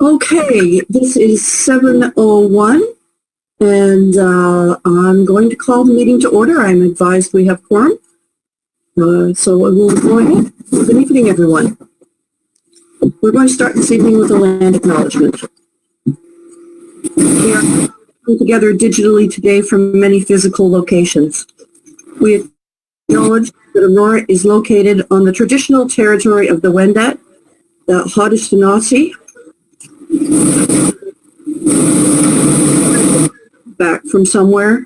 Okay, this is 7:01, and I'm going to call the meeting to order. I'm advised we have quorum, so we'll go ahead. Good evening, everyone. We're going to start this evening with a land acknowledgement. We are coming together digitally today from many physical locations. We acknowledge that Aurora is located on the traditional territory of the Wendat, the Haudenosaunee, back from somewhere.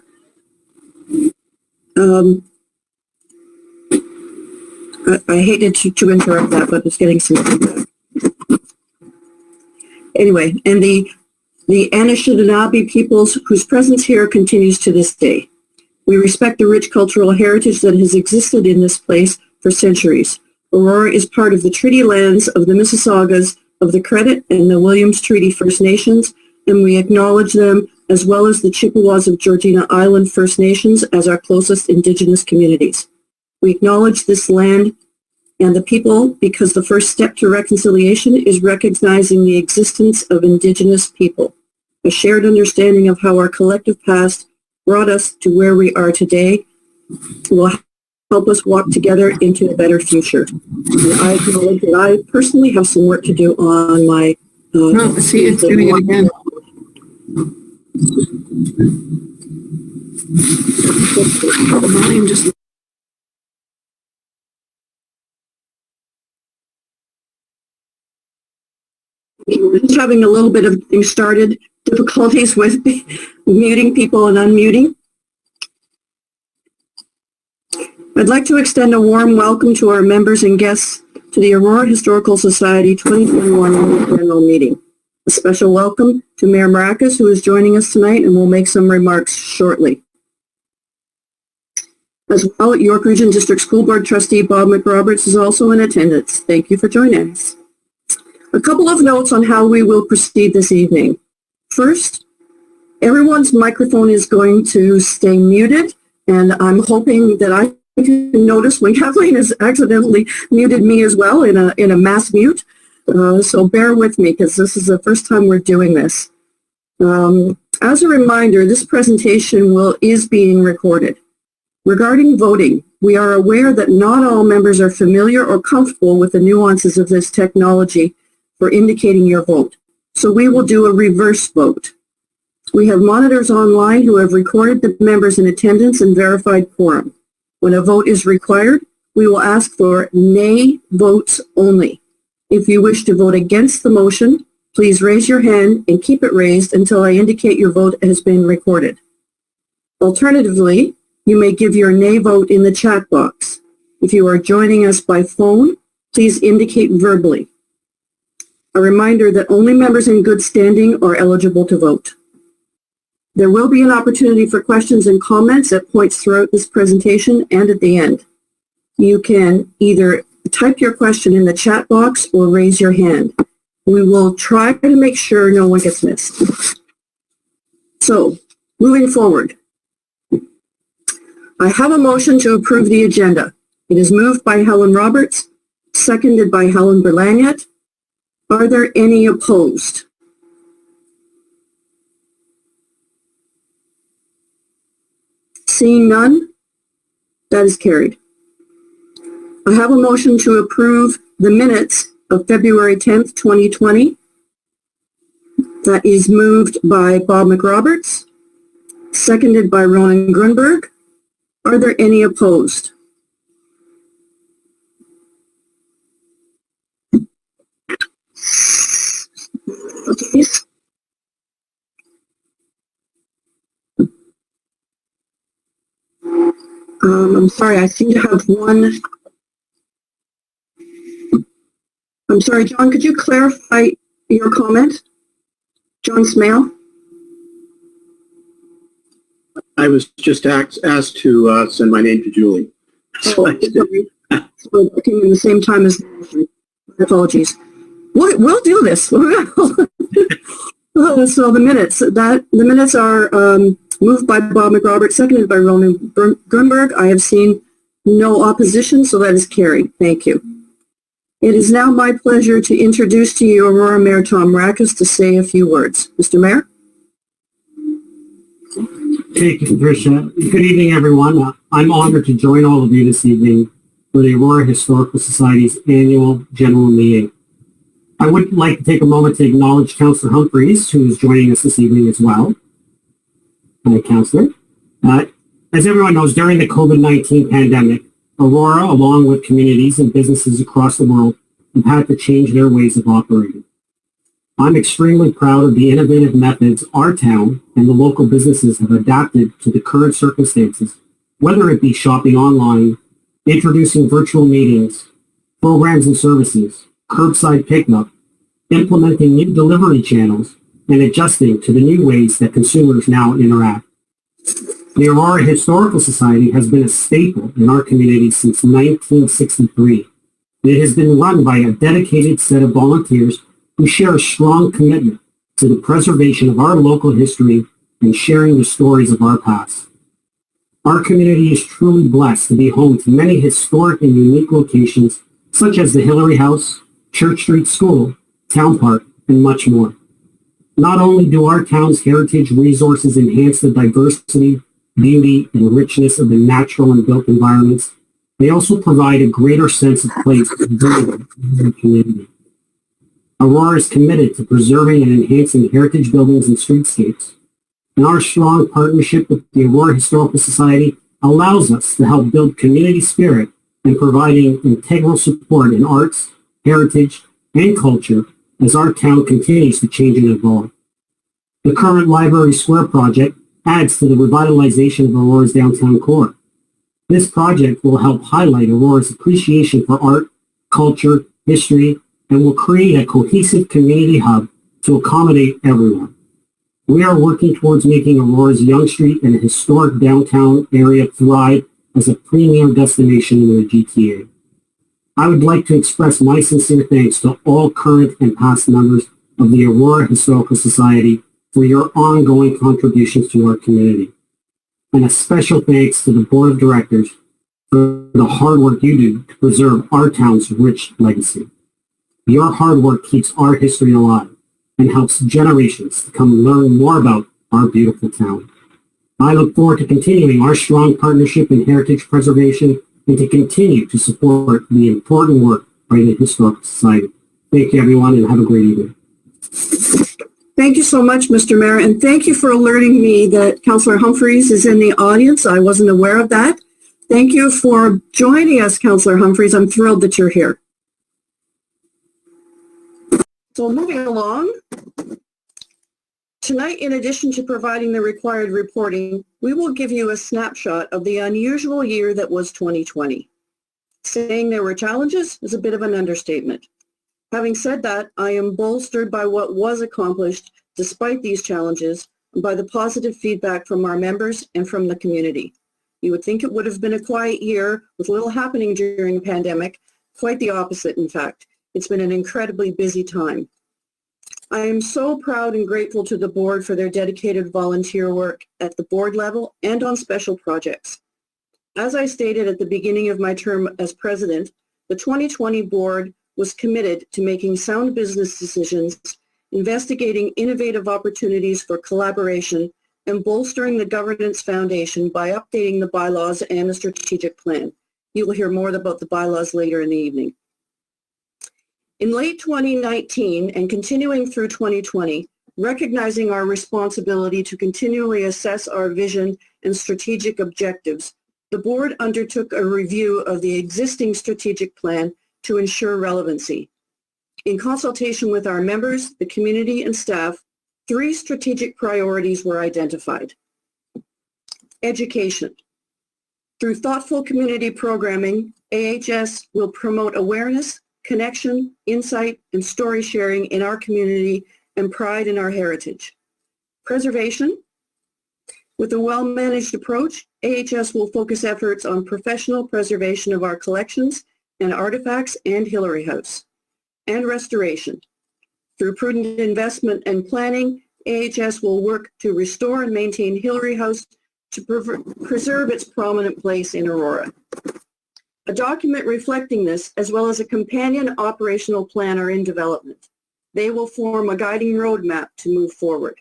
I hated to interrupt that, but it's getting some feedback. Anyway, and the Anishinaabe peoples whose presence here continues to this day. We respect the rich cultural heritage that has existed in this place for centuries. Aurora is part of the treaty lands of the Mississaugas of the Credit and the Williams Treaty First Nations, and we acknowledge them as well as the Chippewas of Georgina Island First Nations as our closest Indigenous communities. We acknowledge this land and the people because the first step to reconciliation is recognizing the existence of Indigenous people. A shared understanding of how our collective past brought us to where we are today will help us walk together into a better future. And I acknowledge that I personally have some work to do on my... see, it's doing it again. The volume just... We're just having a little bit of things started, difficulties with muting people and unmuting. I'd like to extend a warm welcome to our members and guests to the Aurora Historical Society 2021 Annual General Meeting. A special welcome to Mayor Mrakas, who is joining us tonight and will make some remarks shortly. As well, York Region District School Board Trustee Bob McRoberts is also in attendance. Thank you for joining us. A couple of notes on how we will proceed this evening. First, everyone's microphone is going to stay muted, and I'm hoping that I can notice when Kathleen has accidentally muted me as well in a mass mute. So bear with me because this is the first time we're doing this. As a reminder, this presentation is being recorded. Regarding voting, we are aware that not all members are familiar or comfortable with the nuances of this technology for indicating your vote. So we will do a reverse vote. We have monitors online who have recorded the members in attendance and verified quorum. When a vote is required, we will ask for nay votes only. If you wish to vote against the motion, please raise your hand and keep it raised until I indicate your vote has been recorded. Alternatively, you may give your nay vote in the chat box. If you are joining us by phone, please indicate verbally. A reminder that only members in good standing are eligible to vote. There will be an opportunity for questions and comments at points throughout this presentation and at the end. You can either type your question in the chat box or raise your hand. We will try to make sure no one gets missed. So, moving forward. I have a motion to approve the agenda. It is moved by Helen Roberts, seconded by Helen Berlangette. Are there any opposed? Seeing none, that is carried. I have a motion to approve the minutes of February 10th, 2020. That is moved by Bob McRoberts, seconded by Ronan Grunberg. Are there any opposed? Okay. I'm sorry, I seem to have one. I'm sorry, John, could you clarify your comment? John Smale? I was just asked to send my name to Julie. So we're working in the same time as the my apologies. We'll do this. So the minutes are moved by Bob McRoberts, seconded by Ronan Grunberg. I have seen no opposition, so that is carried. Thank you. It is now my pleasure to introduce to you Aurora Mayor Tom Mrakas to say a few words. Mr. Mayor? Thank you, Patricia. Good evening, everyone. I'm honored to join all of you this evening for the Aurora Historical Society's annual general meeting. I would like to take a moment to acknowledge Councillor Humphreys, who is joining us this evening as well. Hi, Councillor. As everyone knows, during the COVID-19 pandemic, Aurora, along with communities and businesses across the world, have had to change their ways of operating. I'm extremely proud of the innovative methods our town and the local businesses have adapted to the current circumstances, whether it be shopping online, introducing virtual meetings, programs and services, curbside pickup, implementing new delivery channels, and adjusting to the new ways that consumers now interact. The Aurora Historical Society has been a staple in our community since 1963. It has been run by a dedicated set of volunteers who share a strong commitment to the preservation of our local history and sharing the stories of our past. Our community is truly blessed to be home to many historic and unique locations such as the Hillary House, Church Street School, Town Park, and much more. Not only do our town's heritage resources enhance the diversity, beauty, and richness of the natural and built environments, they also provide a greater sense of place in the community. Aurora is committed to preserving and enhancing heritage buildings and streetscapes, and our strong partnership with the Aurora Historical Society allows us to help build community spirit and providing integral support in arts, heritage, and culture as our town continues to change and evolve. The current Library Square project adds to the revitalization of Aurora's downtown core. This project will help highlight Aurora's appreciation for art, culture, history, and will create a cohesive community hub to accommodate everyone. We are working towards making Aurora's Yonge Street and historic downtown area thrive as a premier destination in the GTA. I would like to express my sincere thanks to all current and past members of the Aurora Historical Society for your ongoing contributions to our community. And a special thanks to the Board of Directors for the hard work you do to preserve our town's rich legacy. Your hard work keeps our history alive and helps generations to come learn more about our beautiful town. I look forward to continuing our strong partnership in heritage preservation and to continue to support the important work by the Historical Society. Thank you, everyone, and have a great evening. Thank you so much, Mr. Mayor, and thank you for alerting me that Councillor Humphreys is in the audience. I wasn't aware of that. Thank you for joining us, Councillor Humphreys. I'm thrilled that you're here. So moving along, tonight, in addition to providing the required reporting, we will give you a snapshot of the unusual year that was 2020. Saying there were challenges is a bit of an understatement. Having said that, I am bolstered by what was accomplished despite these challenges and by the positive feedback from our members and from the community. You would think it would have been a quiet year with little happening during the pandemic. Quite the opposite, in fact. It's been an incredibly busy time. I am so proud and grateful to the board for their dedicated volunteer work at the board level and on special projects. As I stated at the beginning of my term as president, the 2020 board was committed to making sound business decisions, investigating innovative opportunities for collaboration, and bolstering the governance foundation by updating the bylaws and the strategic plan. You will hear more about the bylaws later in the evening. In late 2019 and continuing through 2020, recognizing our responsibility to continually assess our vision and strategic objectives, the board undertook a review of the existing strategic plan to ensure relevancy. In consultation with our members, the community, and staff, 3 strategic priorities were identified. Education. Through thoughtful community programming, AHS will promote awareness, connection, insight, and story sharing in our community and pride in our heritage. Preservation. With a well-managed approach, AHS will focus efforts on professional preservation of our collections and artifacts and Hillary House. And restoration. Through prudent investment and planning, AHS will work to restore and maintain Hillary House to preserve its prominent place in Aurora. A document reflecting this, as well as a companion operational plan, are in development. They will form a guiding roadmap to move forward.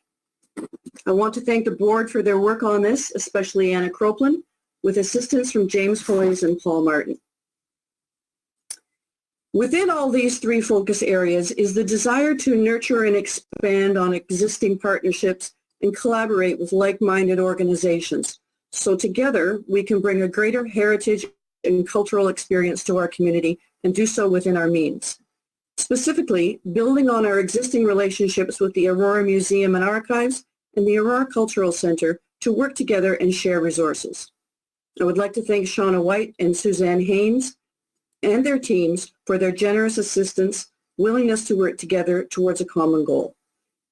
I want to thank the board for their work on this, especially Anna Croplin, with assistance from James Hoyes and Paul Martin. Within all these three focus areas is the desire to nurture and expand on existing partnerships and collaborate with like-minded organizations, so together we can bring a greater heritage and cultural experience to our community and do so within our means. Specifically, building on our existing relationships with the Aurora Museum and Archives and the Aurora Cultural Center to work together and share resources. I would like to thank Shauna White and Suzanne Haynes and their teams for their generous assistance, willingness to work together towards a common goal,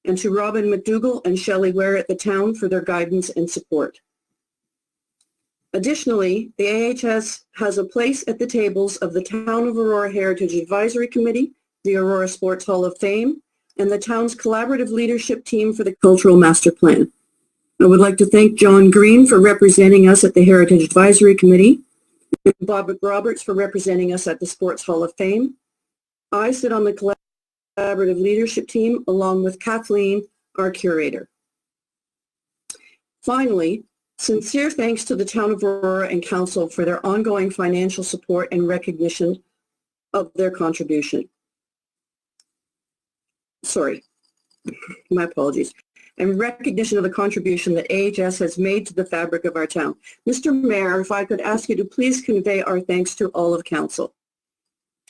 and to Robin McDougall and Shelley Ware at the town for their guidance and support. Additionally, the AHS has a place at the tables of the Town of Aurora Heritage Advisory Committee, the Aurora Sports Hall of Fame, and the town's collaborative leadership team for the Cultural Master Plan. I would like to thank John Green for representing us at the Heritage Advisory Committee, and Bob McRoberts for representing us at the Sports Hall of Fame. I sit on the collaborative leadership team along with Kathleen, our curator. Finally, sincere thanks to the Town of Aurora and Council for their ongoing financial support and recognition of their contribution. My apologies. And recognition of the contribution that AHS has made to the fabric of our town. Mr. Mayor, if I could ask you to please convey our thanks to all of Council.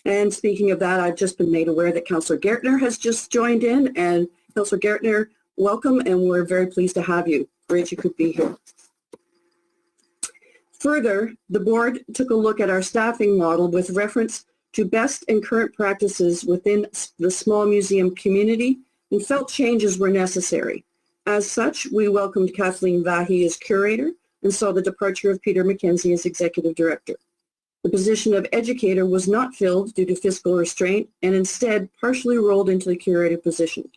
And speaking of that, I've just been made aware that Councillor Gertner has just joined in, and Councillor Gertner, welcome, and we're very pleased to have you. Great you could be here. Further, the board took a look at our staffing model with reference to best and current practices within the small museum community and felt changes were necessary. As such, we welcomed Kathleen Vahi as curator and saw the departure of Peter McKenzie as executive director. The position of educator was not filled due to fiscal restraint and instead partially rolled into the curator position.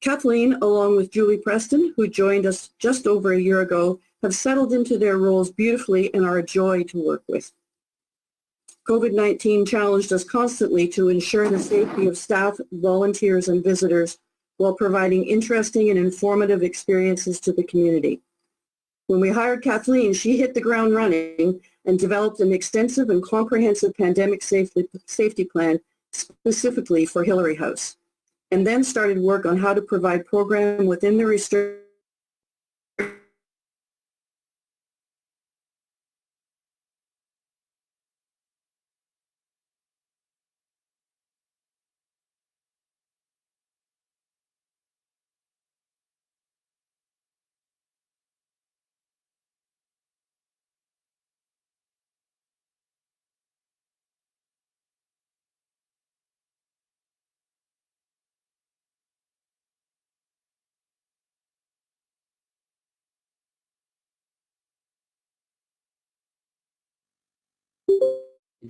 Kathleen, along with Julie Preston, who joined us just over a year ago, have settled into their roles beautifully and are a joy to work with. COVID-19 challenged us constantly to ensure the safety of staff, volunteers, and visitors while providing interesting and informative experiences to the community. When we hired Kathleen, she hit the ground running and developed an extensive and comprehensive pandemic safety plan specifically for Hillary House, and then started work on how to provide program within the restrictions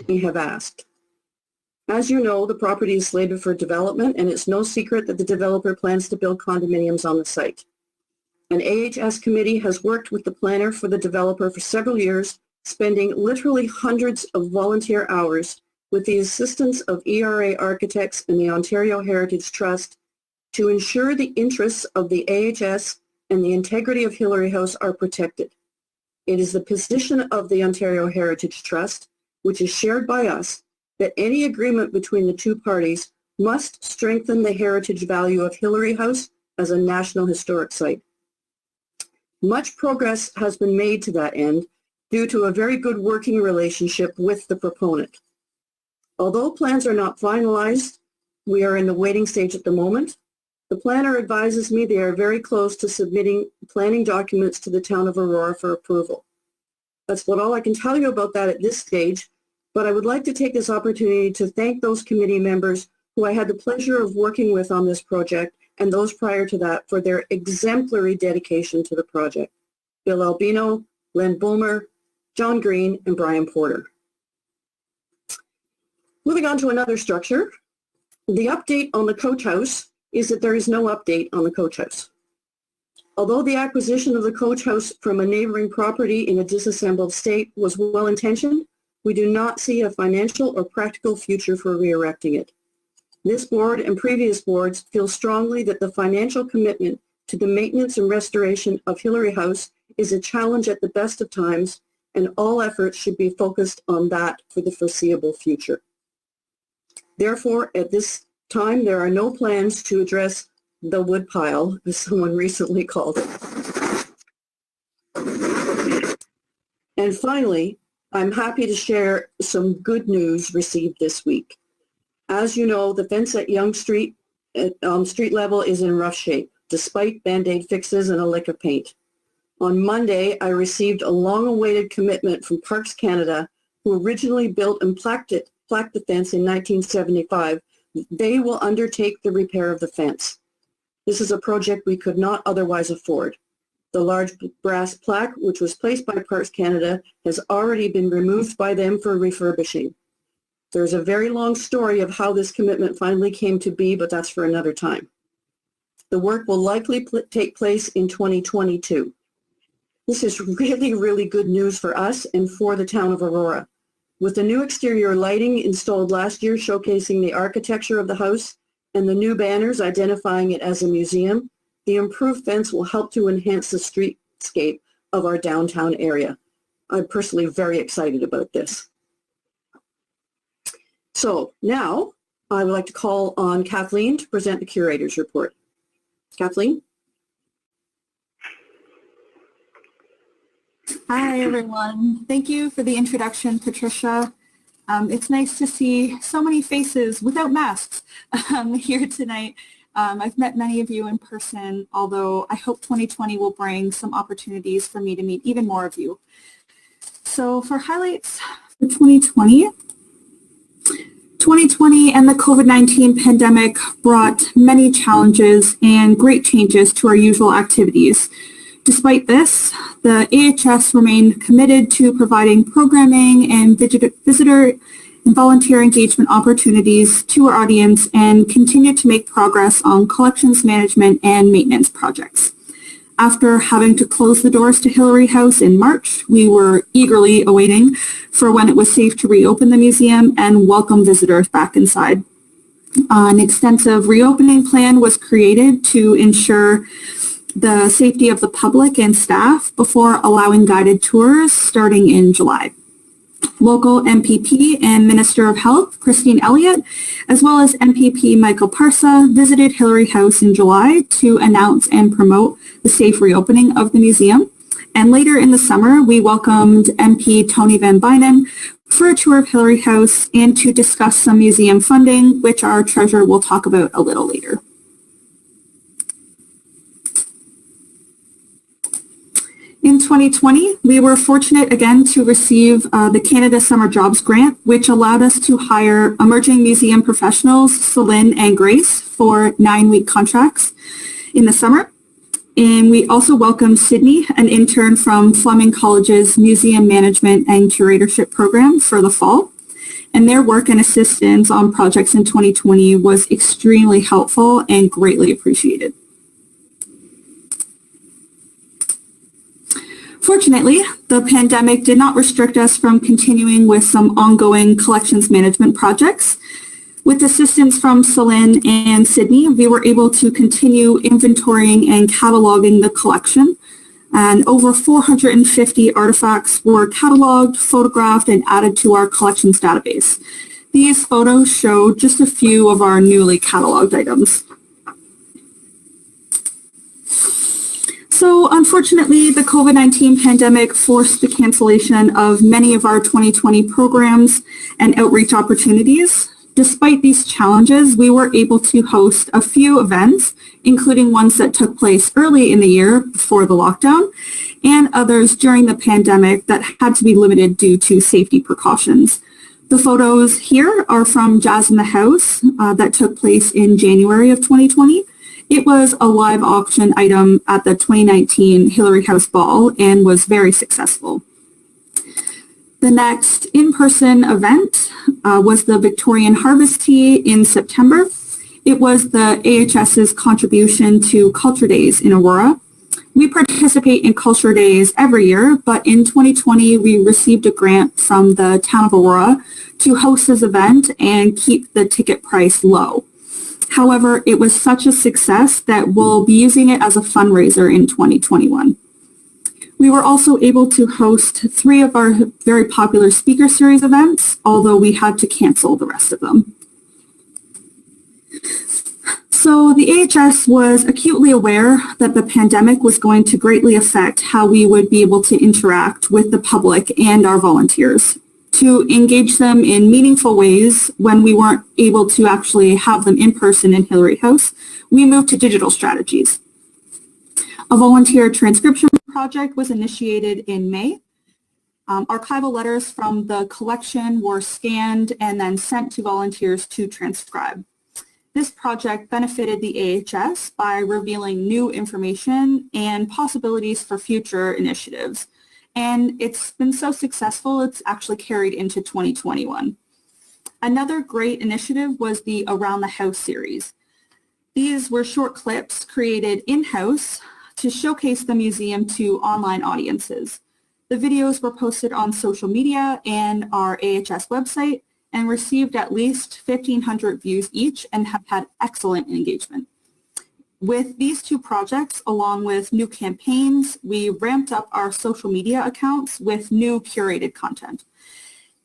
we have asked. As you know, the property is slated for development, and it's no secret that the developer plans to build condominiums on the site. An AHS committee has worked with the planner for the developer for several years, spending literally hundreds of volunteer hours with the assistance of ERA architects and the Ontario Heritage Trust to ensure the interests of the AHS and the integrity of Hillary House are protected. It is the position of the Ontario Heritage Trust, which is shared by us, that any agreement between the two parties must strengthen the heritage value of Hillary House as a National Historic Site. Much progress has been made to that end due to a very good working relationship with the proponent. Although plans are not finalized, we are in the waiting stage at the moment. The planner advises me they are very close to submitting planning documents to the Town of Aurora for approval. That's all I can tell you about that at this stage, but I would like to take this opportunity to thank those committee members who I had the pleasure of working with on this project and those prior to that for their exemplary dedication to the project. Bill Albino, Len Bulmer, John Green, and Brian Porter. Moving on to another structure, the update on the coach house is that there is no update on the coach house. Although the acquisition of the coach house from a neighboring property in a disassembled state was well-intentioned, we do not see a financial or practical future for re-erecting it. This board and previous boards feel strongly that the financial commitment to the maintenance and restoration of Hillary House is a challenge at the best of times, and all efforts should be focused on that for the foreseeable future. Therefore, at this time, there are no plans to address the woodpile, as someone recently called it. And finally, I'm happy to share some good news received this week. As you know, the fence at Yonge Street at street level is in rough shape, despite Band-Aid fixes and a lick of paint. On Monday, I received a long-awaited commitment from Parks Canada, who originally built and plaqued the fence in 1975. They will undertake the repair of the fence. This is a project we could not otherwise afford. The large brass plaque, which was placed by Parks Canada, has already been removed by them for refurbishing. There's a very long story of how this commitment finally came to be, but that's for another time. The work will likely take place in 2022. This is really, really good news for us and for the town of Aurora. With the new exterior lighting installed last year showcasing the architecture of the house and the new banners identifying it as a museum, the improved fence will help to enhance the streetscape of our downtown area. I'm personally very excited about this. So now I would like to call on Kathleen to present the curator's report. Kathleen? Hi, everyone. Thank you for the introduction, Patricia. It's nice to see so many faces without masks here tonight. I've met many of you in person, although I hope 2020 will bring some opportunities for me to meet even more of you. So for highlights for 2020 and the COVID-19 pandemic brought many challenges and great changes to our usual activities. Despite this, the AHS remained committed to providing programming and visitor and volunteer engagement opportunities to our audience and continued to make progress on collections management and maintenance projects. After having to close the doors to Hillary House in March, we were eagerly awaiting for when it was safe to reopen the museum and welcome visitors back inside. An extensive reopening plan was created to ensure the safety of the public and staff before allowing guided tours starting in July. Local MPP and Minister of Health, Christine Elliott, as well as MPP Michael Parsa, visited Hillary House in July to announce and promote the safe reopening of the museum. And later in the summer, we welcomed MP Tony Van Bynen for a tour of Hillary House and to discuss some museum funding, which our treasurer will talk about a little later. In 2020, we were fortunate again to receive the Canada Summer Jobs Grant, which allowed us to hire emerging museum professionals, Celine and Grace, for 9-week contracts in the summer. And we also welcomed Sydney, an intern from Fleming College's Museum Management and Curatorship program for the fall. And their work and assistance on projects in 2020 was extremely helpful and greatly appreciated. Fortunately, the pandemic did not restrict us from continuing with some ongoing collections management projects. With assistance from Celine and Sydney, we were able to continue inventorying and cataloging the collection, and over 450 artifacts were cataloged, photographed, and added to our collections database. These photos show just a few of our newly cataloged items. So unfortunately, the COVID-19 pandemic forced the cancellation of many of our 2020 programs and outreach opportunities. Despite these challenges, we were able to host a few events, including ones that took place early in the year before the lockdown, and others during the pandemic that had to be limited due to safety precautions. The photos here are from Jazz in the House that took place in January of 2020. It was a live auction item at the 2019 Hillary House Ball and was very successful. The next in-person event was the Victorian Harvest Tea in September. It was the AHS's contribution to Culture Days in Aurora. We participate in Culture Days every year, but in 2020, we received a grant from the town of Aurora to host this event and keep the ticket price low. However, it was such a success that we'll be using it as a fundraiser in 2021. We were also able to host 3 of our very popular speaker series events, although we had to cancel the rest of them. So the AHS was acutely aware that the pandemic was going to greatly affect how we would be able to interact with the public and our volunteers. To engage them in meaningful ways when we weren't able to actually have them in person in Hillary House, we moved to digital strategies. A volunteer transcription project was initiated in May. Archival letters from the collection were scanned and then sent to volunteers to transcribe. This project benefited the AHS by revealing new information and possibilities for future initiatives. And it's been so successful, it's actually carried into 2021. Another great initiative was the Around the House series. These were short clips created in-house to showcase the museum to online audiences. The videos were posted on social media and our AHS website and received at least 1,500 views each and have had excellent engagement. With these 2 projects, along with new campaigns, we ramped up our social media accounts with new curated content.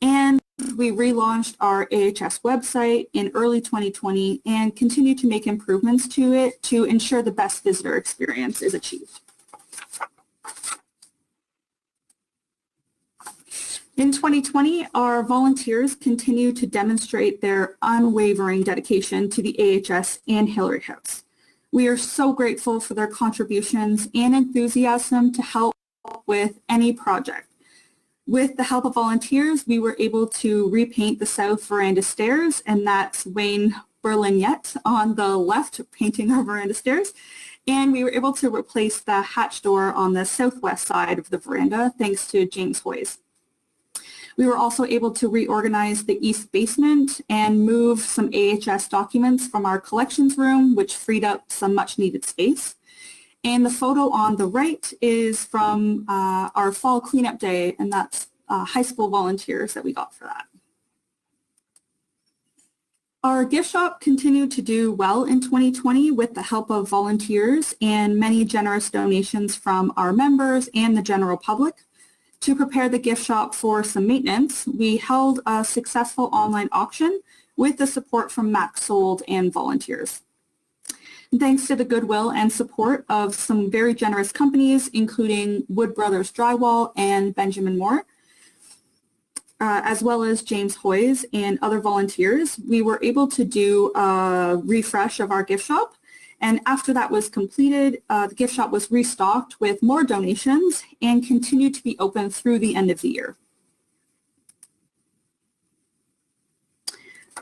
And we relaunched our AHS website in early 2020 and continue to make improvements to it to ensure the best visitor experience is achieved. In 2020, our volunteers continue to demonstrate their unwavering dedication to the AHS and Hillary House. We are so grateful for their contributions and enthusiasm to help with any project. With the help of volunteers, we were able to repaint the south veranda stairs, and that's Wayne Berlignette on the left painting our veranda stairs. And we were able to replace the hatch door on the southwest side of the veranda thanks to James Hoyes. We were also able to reorganize the east basement and move some AHS documents from our collections room, which freed up some much needed space. And the photo on the right is from our fall cleanup day, and that's high school volunteers that we got for that. Our gift shop continued to do well in 2020 with the help of volunteers and many generous donations from our members and the general public. To prepare the gift shop for some maintenance, we held a successful online auction with the support from Max Sold and volunteers. Thanks to the goodwill and support of some very generous companies, including Wood Brothers Drywall and Benjamin Moore, as well as James Hoyes and other volunteers, we were able to do a refresh of our gift shop. And after that was completed, the gift shop was restocked with more donations and continued to be open through the end of the year.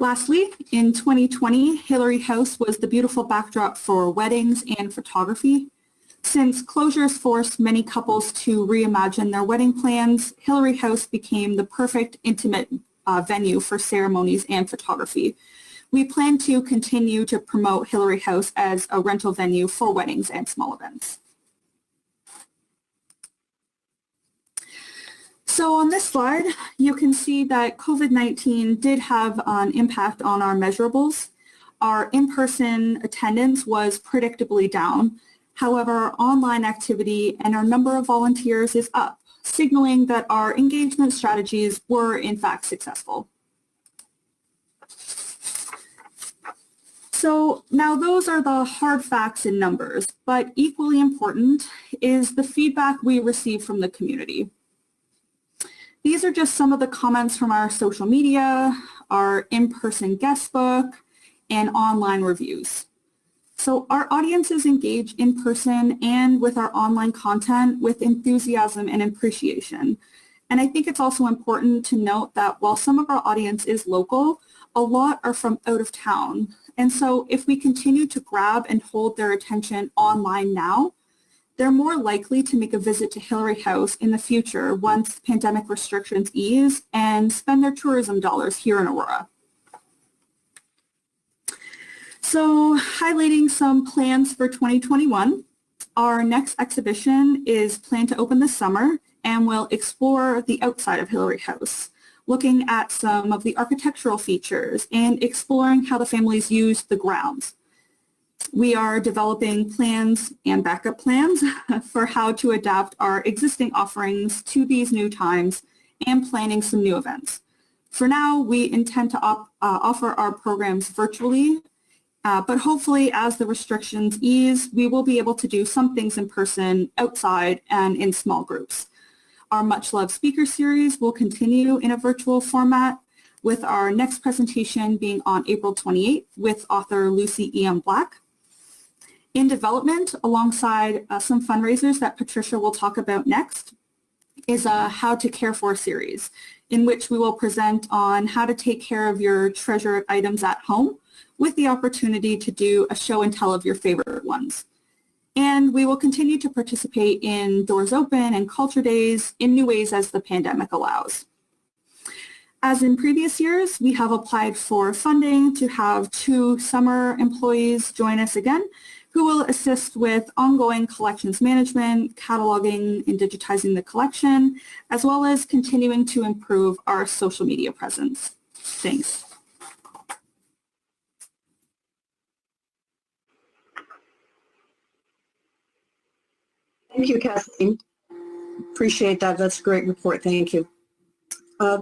Lastly, in 2020, Hillary House was the beautiful backdrop for weddings and photography. Since closures forced many couples to reimagine their wedding plans, Hillary House became the perfect intimate venue for ceremonies and photography. We plan to continue to promote Hillary House as a rental venue for weddings and small events. So on this slide, you can see that COVID-19 did have an impact on our measurables. Our in-person attendance was predictably down. However, our online activity and our number of volunteers is up, signaling that our engagement strategies were in fact successful. So now those are the hard facts and numbers, but equally important is the feedback we receive from the community. These are just some of the comments from our social media, our in-person guest book, and online reviews. So our audiences engage in person and with our online content with enthusiasm and appreciation. And I think it's also important to note that while some of our audience is local, a lot are from out of town. And so if we continue to grab and hold their attention online now, they're more likely to make a visit to Hillary House in the future once pandemic restrictions ease and spend their tourism dollars here in Aurora. So highlighting some plans for 2021, Our next exhibition is planned to open this summer and will explore the outside of Hillary House, looking at some of the architectural features and exploring how the families use the grounds. We are developing plans and backup plans for how to adapt our existing offerings to these new times and planning some new events. For now, we intend to offer our programs virtually, but hopefully as the restrictions ease, we will be able to do some things in person, outside, and in small groups. Our Much Loved Speaker Series will continue in a virtual format, with our next presentation being on April 28th with author Lucy E.M. Black. In development, alongside some fundraisers that Patricia will talk about next, is a How to Care For series, in which we will present on how to take care of your treasured items at home, with the opportunity to do a show and tell of your favorite ones. And we will continue to participate in Doors Open and Culture Days in new ways as the pandemic allows. As in previous years, we have applied for funding to have 2 summer employees join us again, who will assist with ongoing collections management, cataloging, and digitizing the collection, as well as continuing to improve our social media presence. Thanks. Thank you, Kathleen. Appreciate that. That's a great report. Thank you.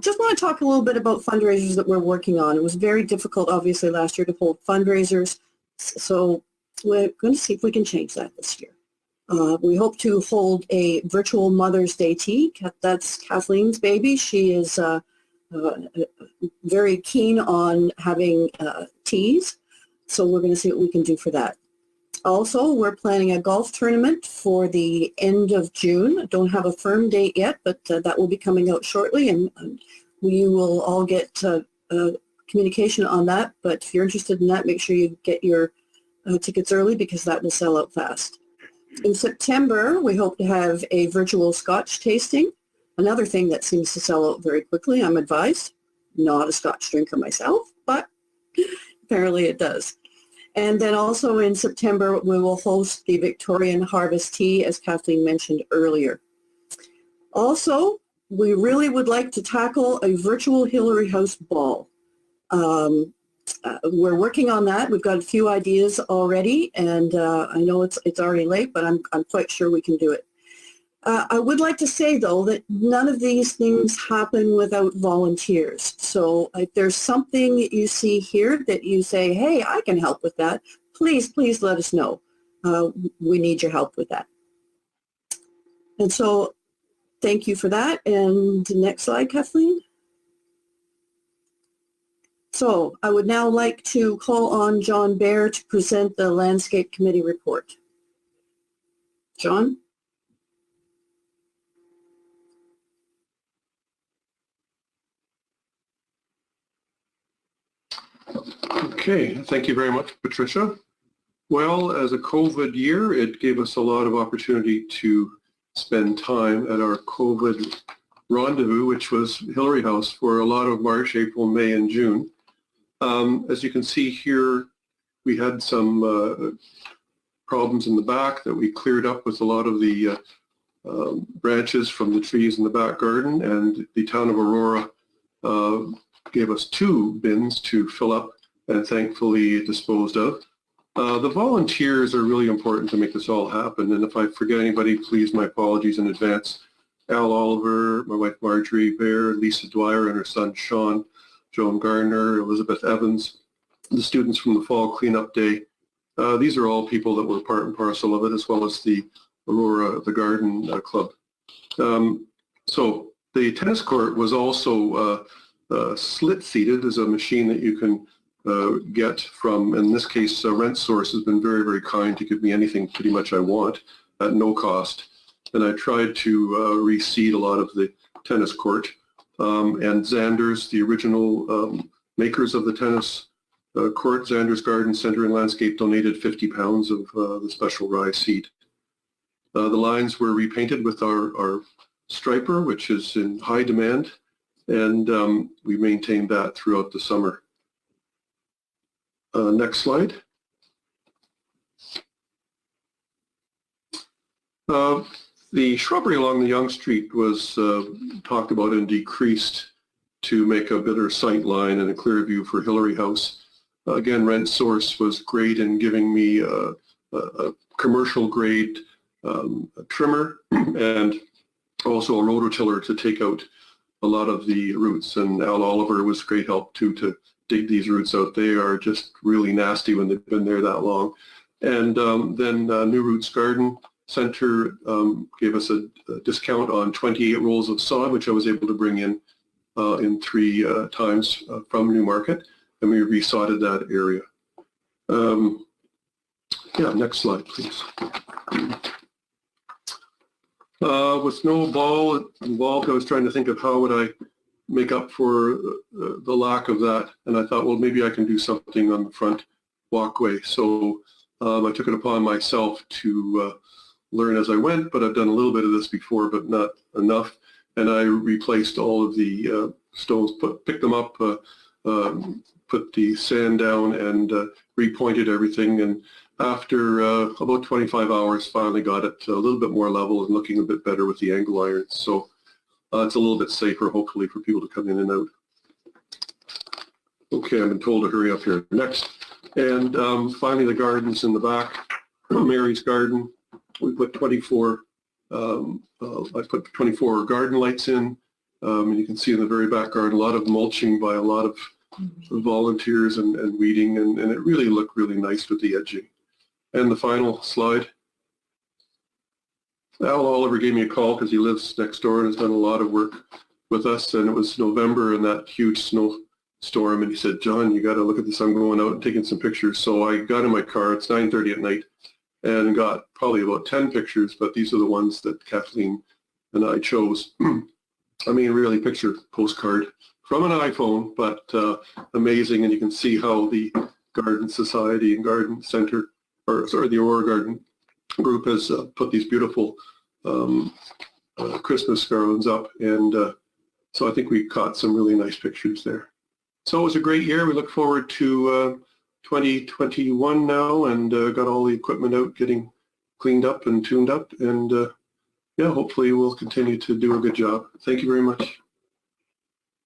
Just want to talk a little bit about fundraisers that we're working on. It was very difficult, obviously, last year to hold fundraisers, so we're going to see if we can change that this year. We hope to hold a virtual Mother's Day tea. That's Kathleen's baby. She is very keen on having teas, so we're going to see what we can do for that. Also, we're planning a golf tournament for the end of June. Don't have a firm date yet, but that will be coming out shortly, and we will all get communication on that. But if you're interested in that, make sure you get your tickets early, because that will sell out fast. In September, we hope to have a virtual Scotch tasting, another thing that seems to sell out very quickly, I'm advised. Not a Scotch drinker myself, but apparently it does. And then also in September, we will host the Victorian Harvest Tea, as Kathleen mentioned earlier. Also, we really would like to tackle a virtual Hillary House ball. We're working on that. We've got a few ideas already, and I know it's already late, but I'm quite sure we can do it. I would like to say, though, that none of these things happen without volunteers. So if there's something you see here that you say, hey, I can help with that, please let us know. We need your help with that. And so thank you for that. And next slide, Kathleen. So I would now like to call on John Baer to present the Landscape Committee report. John? Okay, thank you very much, Patricia. Well, as a COVID year, it gave us a lot of opportunity to spend time at our COVID rendezvous, which was Hillary House, for a lot of March, April, May, and June. As you can see here, we had some problems in the back that we cleared up with a lot of the branches from the trees in the back garden, and the town of Aurora gave us 2 bins to fill up and thankfully disposed of. The volunteers are really important to make this all happen, and if I forget anybody, please, my apologies in advance. Al Oliver, my wife Marjorie Baer, Lisa Dwyer and her son Sean, Joan Gardner, Elizabeth Evans, the students from the Fall Cleanup Day. These are all people that were part and parcel of it, as well as the Aurora, the Garden Club. So the tennis court was also slit-seated, as a machine that you can get from, in this case, Rent Source has been very, very kind to give me anything pretty much I want at no cost. And I tried to reseed a lot of the tennis court. And Xander's, the original makers of the tennis court, Xander's Garden Center and Landscape, donated 50 pounds of the special rye seed. The lines were repainted with our striper, which is in high demand, and we maintained that throughout the summer. Next slide. The shrubbery along the Yonge Street was talked about and decreased to make a better sight line and a clear view for Hillary House. Again, Rent Source was great in giving me a commercial grade trimmer and also a rototiller to take out a lot of the roots. And Al Oliver was great help too to dig these roots out. They are just really nasty when they've been there that long. And then New Roots Garden Center gave us a discount on 28 rolls of sod, which I was able to bring in 3 times from Newmarket, and we resodded that area. Yeah, next slide, please. With no ball involved, I was trying to think of how would I make up for the lack of that, and I thought, well, maybe I can do something on the front walkway. So I took it upon myself to learn as I went, but I've done a little bit of this before, but not enough. And I replaced all of the stones, picked them up, put the sand down, and repointed everything. And after about 25 hours, finally got it a little bit more level and looking a bit better with the angle irons. So it's a little bit safer, hopefully, for people to come in and out. Okay, I've been told to hurry up here. Next. And finally, the gardens in the back. Mary's garden. We put 24. I put 24 garden lights in. And you can see in the very back garden a lot of mulching by a lot of volunteers and weeding, and it really looked really nice with the edging. And the final slide. Al Oliver gave me a call because he lives next door and has done a lot of work with us, and it was November and that huge snowstorm, and he said, John, you got to look at this. I'm going out and taking some pictures. So I got in my car, it's 9:30 at night, and got probably about 10 pictures, but these are the ones that Kathleen and I chose. I mean, really picture postcard from an iPhone, but amazing, and you can see how the Garden Society and Garden Center, or sorry, the Aurora Garden group has put these beautiful Christmas garlands up, and so I think we caught some really nice pictures there. So it was a great year. We look forward to 2021 now, and got all the equipment out, getting cleaned up and tuned up, and yeah, hopefully we'll continue to do a good job. Thank you very much.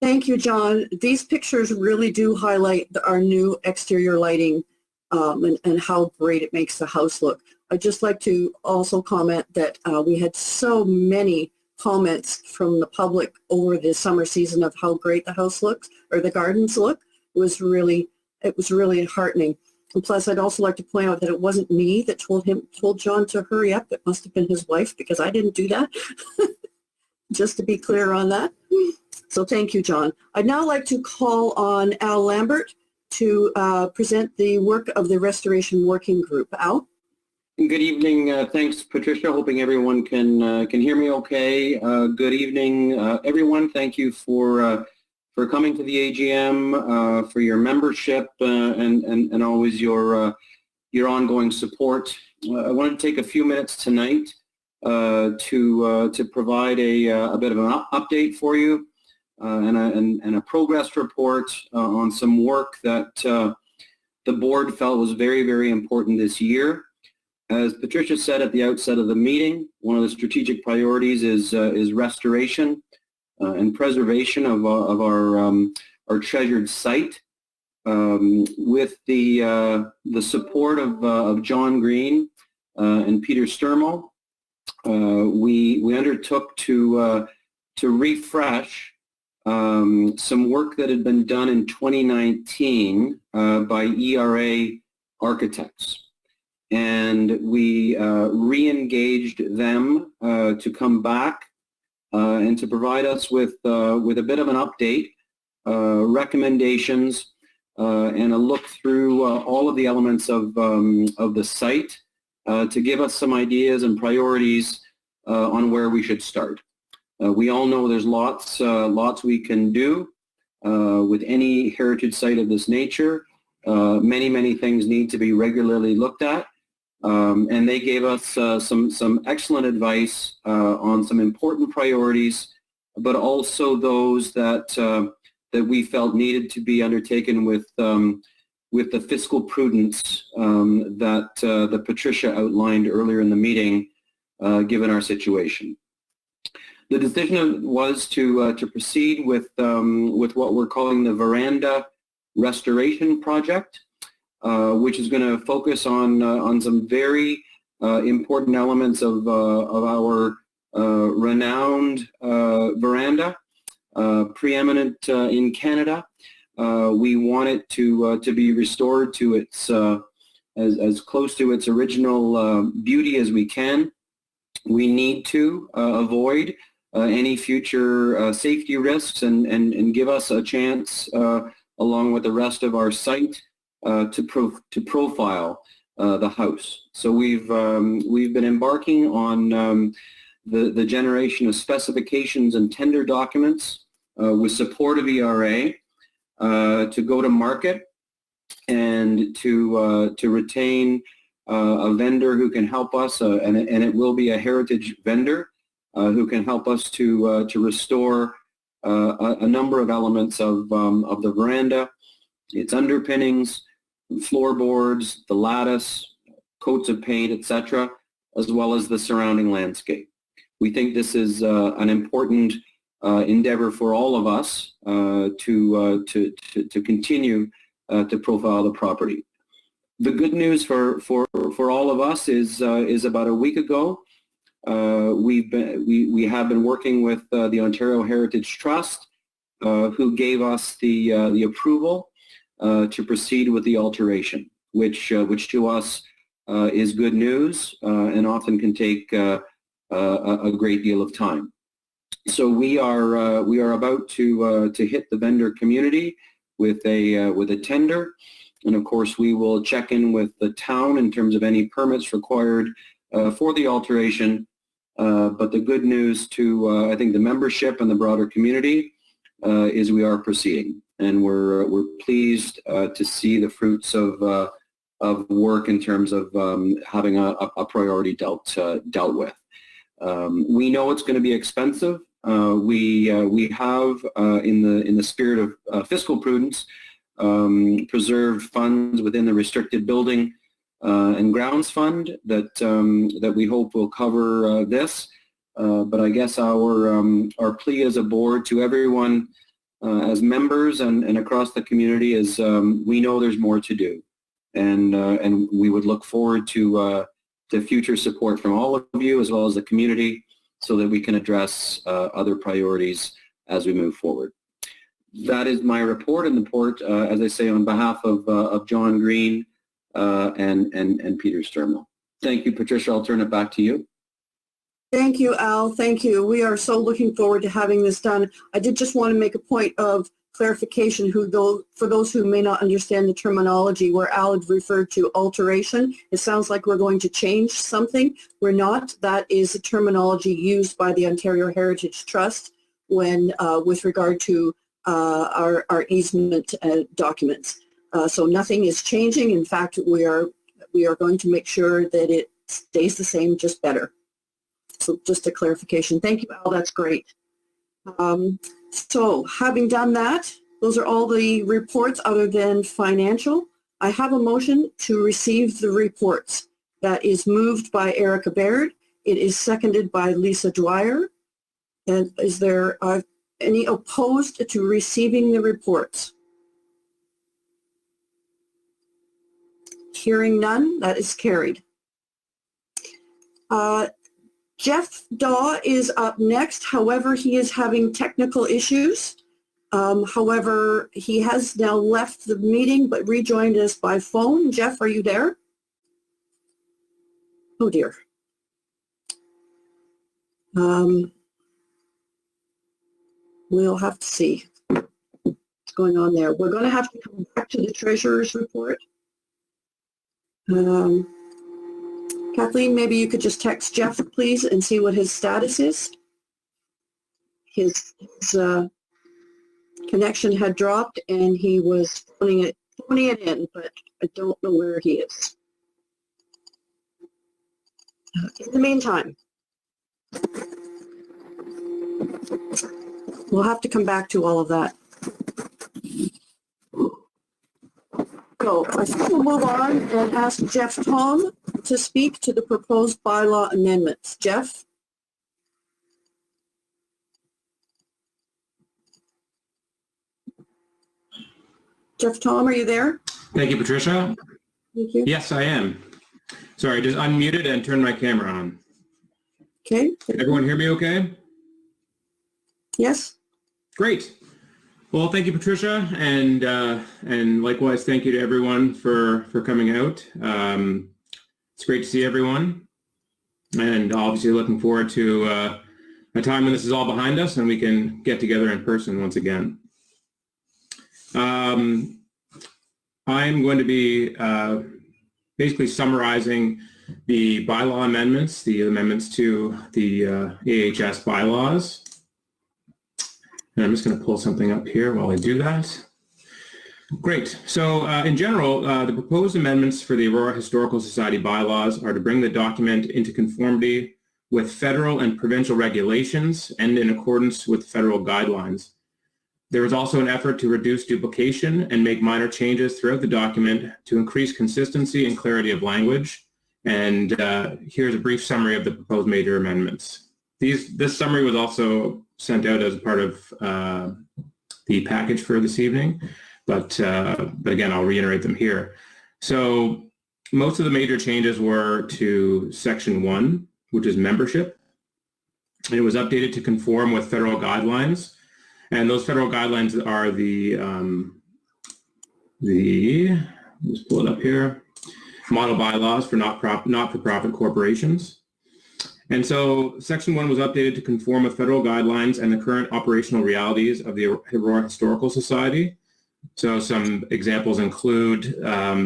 Thank you, John. These pictures really do highlight our new exterior lighting and how great it makes the house look. I'd just like to also comment that we had so many comments from the public over the summer season of how great the house looks, or the gardens look. It was really heartening. And plus, I'd also like to point out that it wasn't me that told John to hurry up. It must have been his wife, because I didn't do that. Just to be clear on that. So thank you, John. I'd now like to call on Al Lambert to present the work of the Restoration Working Group. Al? Good evening. Thanks, Patricia. Hoping everyone can hear me okay. Good evening, everyone. Thank you for coming to the AGM, for your membership, and always your ongoing support. I wanted to take a few minutes tonight to provide a bit of an update for you and a progress report on some work that the board felt was very, very important this year. As Patricia said at the outset of the meeting, one of the strategic priorities is restoration and preservation of our treasured site. With the support of John Green and Peter Sturmo, we undertook to refresh some work that had been done in 2019 by ERA Architects. And we re-engaged them to come back and to provide us with a bit of an update, recommendations, and a look through all of the elements of the site to give us some ideas and priorities on where we should start. We all know there's lots we can do with any heritage site of this nature. Many things need to be regularly looked at. And they gave us some excellent advice on some important priorities, but also those that we felt needed to be undertaken with the fiscal prudence that Patricia outlined earlier in the meeting, given our situation. The decision was to proceed with what we're calling the veranda restoration project, which is going to focus on some very important elements of our renowned veranda, preeminent in Canada. We want it to be restored to its as close to its original beauty as we can. We need to avoid any future safety risks and give us a chance, along with the rest of our site, to profile the house. So we've been embarking on the generation of specifications and tender documents with support of ERA to go to market and to retain a vendor who can help us, and it will be a heritage vendor who can help us to restore a number of elements of the veranda, its underpinnings, floorboards, the lattice, coats of paint, etc., as well as the surrounding landscape. We think this is an important endeavor for all of us to continue to profile the property. The good news for all of us is about a week ago, we have been working with the Ontario Heritage Trust, who gave us the approval to proceed with the alteration, which to us is good news and often can take a great deal of time. So we are about to hit the vendor community with a tender, and of course we will check in with the town in terms of any permits required for the alteration. But the good news to I think the membership and the broader community is we are proceeding, and we're pleased to see the fruits of work in terms of having a priority dealt with. We know it's going to be expensive. We have in the spirit of fiscal prudence preserved funds within the restricted building and grounds fund that we hope will cover this. But I guess our plea as a board to everyone as members and across the community is we know there's more to do, and we would look forward to future support from all of you as well as the community, so that we can address other priorities as we move forward. That is my report, and the report, as I say, on behalf of John Green and Peter Sturmel. Thank you, Patricia. I'll turn it back to you. Thank you, Al. Thank you. We are so looking forward to having this done. I did just want to make a point of clarification for those who may not understand the terminology where Al had referred to alteration. It sounds like we're going to change something. We're not. That is the terminology used by the Ontario Heritage Trust when with regard to our easement documents. So nothing is changing. In fact, we are going to make sure that it stays the same, just better. So just a clarification. Thank you, Al. That's great. So having done that, those are all the reports other than financial. I have a motion to receive the reports. That is moved by Erica Baird. It is seconded by Lisa Dwyer. And is there any opposed to receiving the reports? Hearing none, that is carried. Jeff Daw is up next. However, he is having technical issues. However, he has now left the meeting but rejoined us by phone. Jeff, are you there? Oh dear. We'll have to see what's going on there. We're going to have to come back to the treasurer's report. Kathleen, maybe you could just text Jeff, please, and see what his status is. His connection had dropped, and he was phoning it in, but I don't know where he is. In the meantime, we'll have to come back to all of that. So I think we'll move on and ask Jeff Tom to speak to the proposed bylaw amendments? Jeff? Jeff Tom, are you there? Thank you, Patricia. Thank you. Yes, I am. Sorry, just unmuted and turned my camera on. Okay. Everyone hear me okay? Yes? Great. Well, thank you, Patricia, and likewise, thank you to everyone for coming out. It's great to see everyone, and obviously looking forward to a time when this is all behind us and we can get together in person once again. I'm going to be basically summarizing the bylaw amendments, the amendments to the AHS bylaws. And I'm just going to pull something up here while I do that. Great. So in general, the proposed amendments for the Aurora Historical Society bylaws are to bring the document into conformity with federal and provincial regulations and in accordance with federal guidelines. There is also an effort to reduce duplication and make minor changes throughout the document to increase consistency and clarity of language. And here's a brief summary of the proposed major amendments. This summary was also sent out as part of the package for this evening, but again, I'll reiterate them here. So most of the major changes were to Section 1, which is membership. It was updated to conform with federal guidelines. And those federal guidelines are let's pull it up here, model bylaws for not-for-profit corporations. And so Section 1 was updated to conform with federal guidelines and the current operational realities of the Aurora Historical Society. So some examples include, while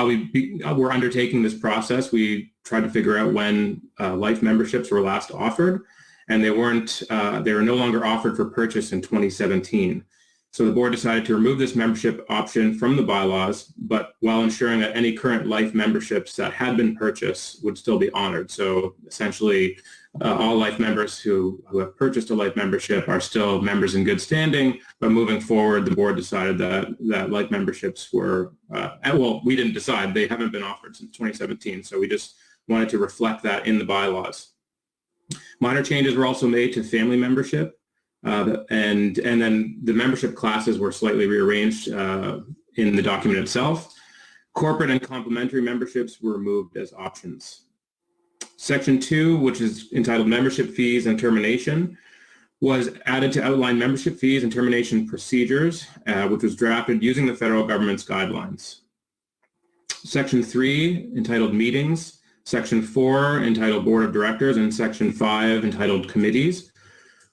we were undertaking this process, we tried to figure out when life memberships were last offered, and they were no longer offered for purchase in 2017. So the board decided to remove this membership option from the bylaws, but while ensuring that any current life memberships that had been purchased would still be honored. So essentially, all life members who have purchased a life membership are still members in good standing, but moving forward, the board decided that life memberships were, well, we didn't decide, they haven't been offered since 2017, so we just wanted to reflect that in the bylaws. Minor changes were also made to family membership. And then the membership classes were slightly rearranged in the document itself. Corporate and complementary memberships were removed as options. Section 2, which is entitled Membership Fees and Termination, was added to outline membership fees and termination procedures, which was drafted using the federal government's guidelines. Section 3, entitled Meetings, Section 4, entitled Board of Directors, and Section 5, entitled Committees,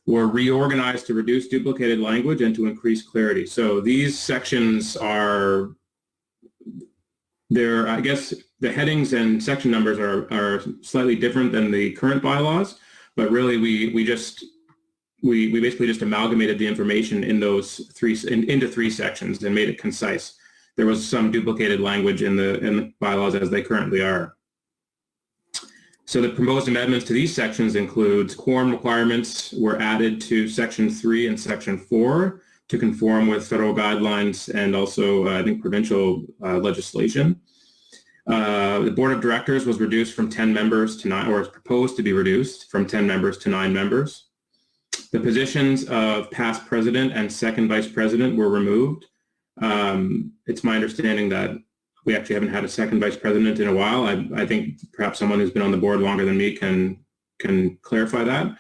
were reorganized to reduce duplicated language and to increase clarity. So these sections are, I guess the headings and section numbers are slightly different than the current bylaws, but really we basically just amalgamated the information in those into three sections and made it concise. There was some duplicated language in the bylaws as they currently are. So the proposed amendments to these sections includes quorum requirements were added to Section 3 and Section 4 to conform with federal guidelines and also, I think, provincial legislation. The Board of Directors was reduced from 10 members to 9, or is proposed to be reduced from 10 members to 9 members. The positions of past president and second vice president were removed. It's my understanding that we actually haven't had a second vice president in a while. I think perhaps someone who's been on the board longer than me can clarify that.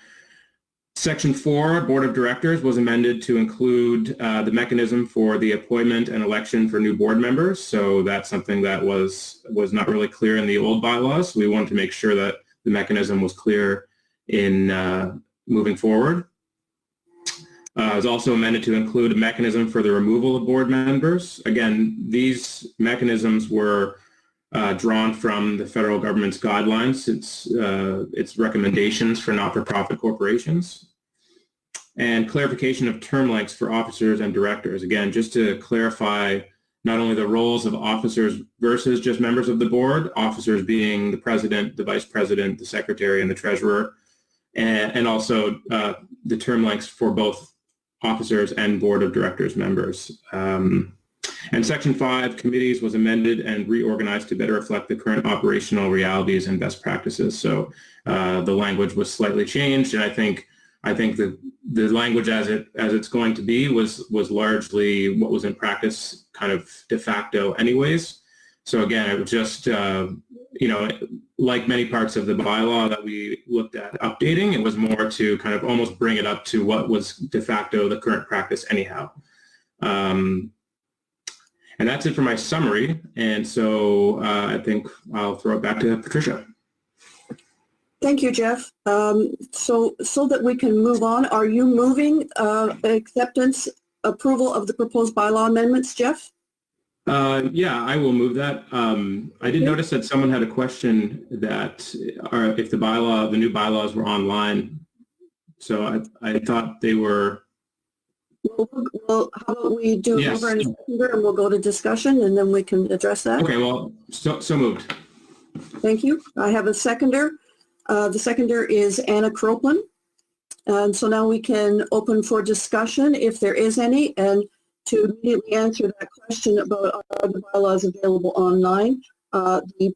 Section 4, Board of Directors, was amended to include the mechanism for the appointment and election for new board members. So that's something that was not really clear in the old bylaws. We wanted to make sure that the mechanism was clear in moving forward. It was also amended to include a mechanism for the removal of board members. Again, these mechanisms were drawn from the federal government's guidelines, its recommendations for not-for-profit corporations, and clarification of term lengths for officers and directors. Again, just to clarify not only the roles of officers versus just members of the board, officers being the president, the vice president, the secretary, and the treasurer, and also the term lengths for both officers and board of directors members. And Section 5, committees, was amended and reorganized to better reflect the current operational realities and best practices. So the language was slightly changed, and I think the language as it's going to be was largely what was in practice kind of de facto anyways. So again, it was just, like many parts of the bylaw that we looked at updating, it was more to kind of almost bring it up to what was de facto the current practice anyhow. And that's it for my summary. And so I think I'll throw it back to Patricia. Thank you, Jeff. So that we can move on, are you moving acceptance, approval of the proposed bylaw amendments, Jeff? Yeah, I will move that. I did notice that someone had a question that if the new bylaws were online. So I thought they were. Well, how about we do Yes. over and seconder, and we'll go to discussion, and then we can address that. Okay, well, so moved. Thank you. I have a seconder. The seconder is Anna Cropland. And so now we can open for discussion if there is any. And to immediately answer that question about are the bylaws available online, the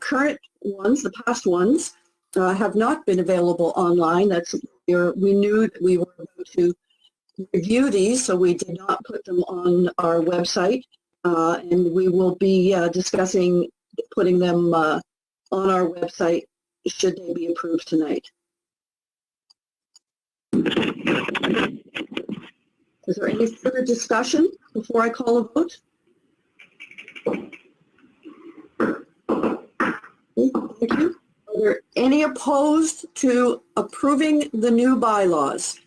current ones, the past ones, have not been available online. We knew that we were going to review these, so we did not put them on our website. And we will be discussing putting them on our website should they be approved tonight. Is there any further discussion before I call a vote? Okay, thank you. Are there any opposed to approving the new bylaws?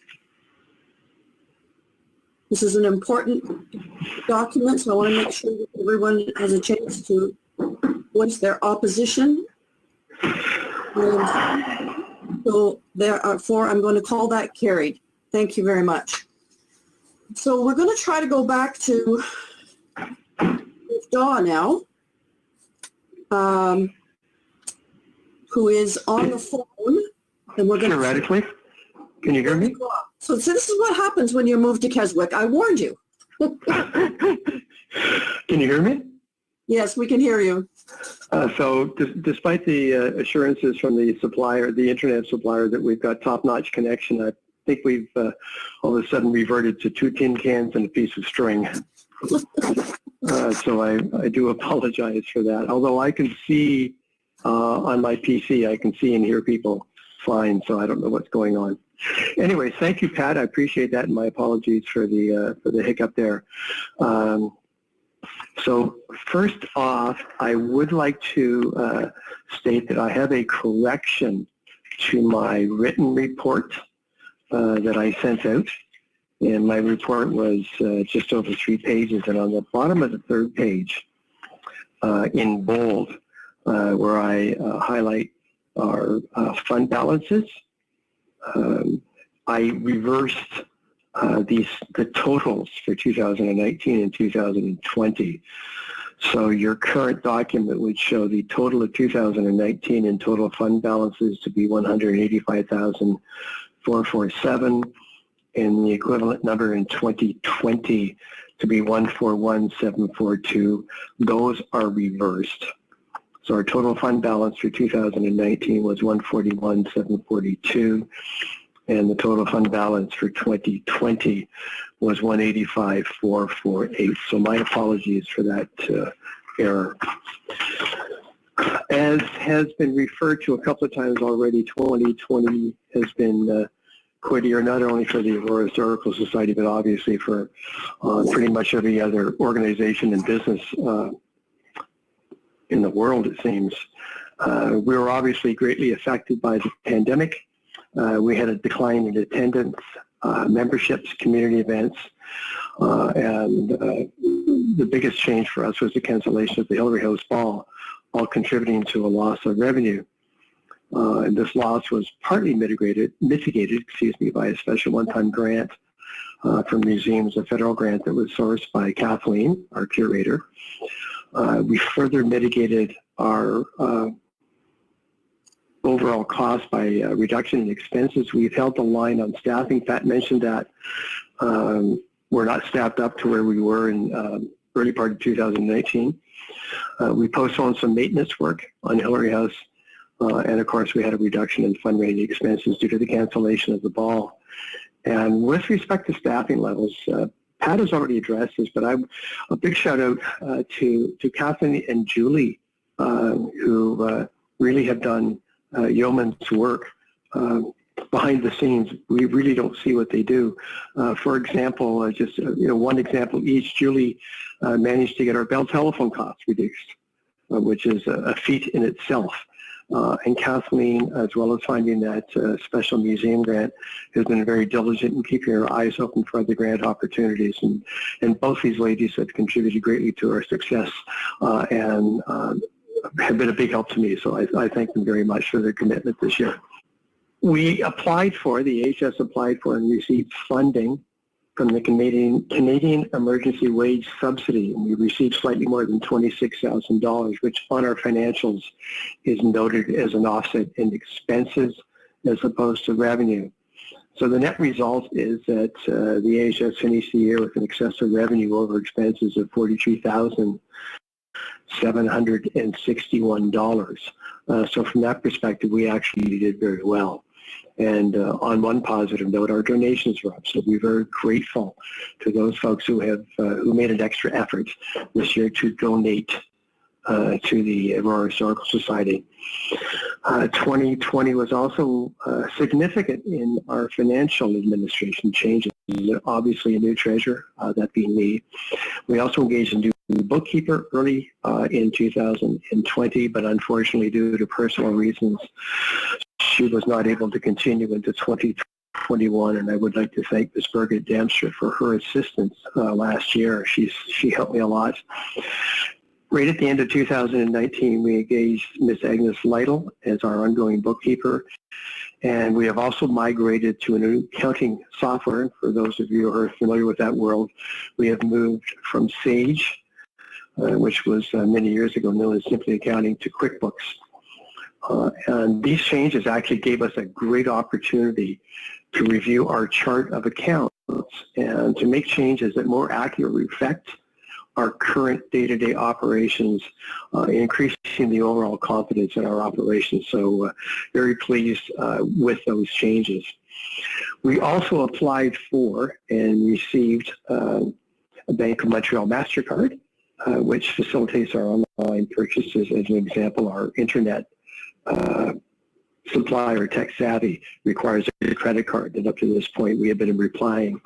This is an important document, so I want to make sure that everyone has a chance to voice their opposition. So therefore, I'm going to call that carried. Thank you very much. So we're going to try to go back to Daw now, who is on the phone, and we're going to... Theoretically, can you hear me? So this is what happens when you move to Keswick. I warned you. Can you hear me? Yes, we can hear you. So despite the assurances from the supplier, the internet supplier, that we've got top-notch connection, I think we've all of a sudden reverted to 2 tin cans and a piece of string. So I do apologize for that. Although I can see on my PC, I can see and hear people fine, so I don't know what's going on. Anyway, thank you, Pat. I appreciate that, and my apologies for the hiccup there. So first off, I would like to state that I have a correction to my written report that I sent out. And my report was just over 3 pages. And on the bottom of the 3rd page, in bold, where I highlight our fund balances, I reversed the totals for 2019 and 2020. So your current document would show the total of 2019 and total fund balances to be $185,447, and the equivalent number in 2020 to be $141,742. Those are reversed. So our total fund balance for 2019 was $141,742. And the total fund balance for 2020 was $185,448. So my apologies for that error. As has been referred to a couple of times already, 2020 has been quite a year, not only for the Aurora Historical Society, but obviously for pretty much every other organization and business in the world, it seems. We were obviously greatly affected by the pandemic. We had a decline in attendance, memberships, community events, and the biggest change for us was the cancellation of the Hillary House Ball, all contributing to a loss of revenue. And this loss was partly mitigated, by a special one-time grant from museums, a federal grant that was sourced by Kathleen, our curator. We further mitigated our overall cost by reduction in expenses. We've held the line on staffing. Pat mentioned that. we're not staffed up to where we were in early part of 2019. We postponed some maintenance work on Hillary House, and of course we had a reduction in fundraising expenses due to the cancellation of the ball. And with respect to staffing levels, Pat has already addressed this, but a big shout out to Kathleen and Julie, who really have done yeoman's work behind the scenes. We really don't see what they do. For example, just one example each, Julie managed to get our Bell telephone costs reduced, which is a feat in itself. And Kathleen, as well as finding that special museum grant, has been very diligent in keeping her eyes open for other grant opportunities. And both these ladies have contributed greatly to our success and have been a big help to me. So I thank them very much for their commitment this year. The AHS applied for and received funding from the Canadian Emergency Wage Subsidy, and we received slightly more than $26,000, which on our financials is noted as an offset in expenses as opposed to revenue. So the net result is that the AHS finished the year with an excess of revenue over expenses of $43,761. So from that perspective, we actually did very well. And on one positive note, our donations were up. So we're very grateful to those folks who have who made an extra effort this year to donate to the Aurora Historical Society. 2020 was also significant in our financial administration changes. Obviously, a new treasurer, that being me. We also engaged a new bookkeeper early in 2020, but unfortunately, due to personal reasons, she was not able to continue into 2021, and I would like to thank Ms. Birgit Dempster for her assistance last year. She helped me a lot. Right at the end of 2019, we engaged Ms. Agnes Lytle as our ongoing bookkeeper, and we have also migrated to a new accounting software. For those of you who are familiar with that world, we have moved from Sage, which was many years ago known as Simply Accounting, to QuickBooks. And these changes actually gave us a great opportunity to review our chart of accounts and to make changes that more accurately reflect our current day-to-day operations, increasing the overall confidence in our operations. So very pleased with those changes. We also applied for and received a Bank of Montreal MasterCard, which facilitates our online purchases. As an example, our internet supplier, Tech Savvy, requires a credit card, and up to this point we have been relying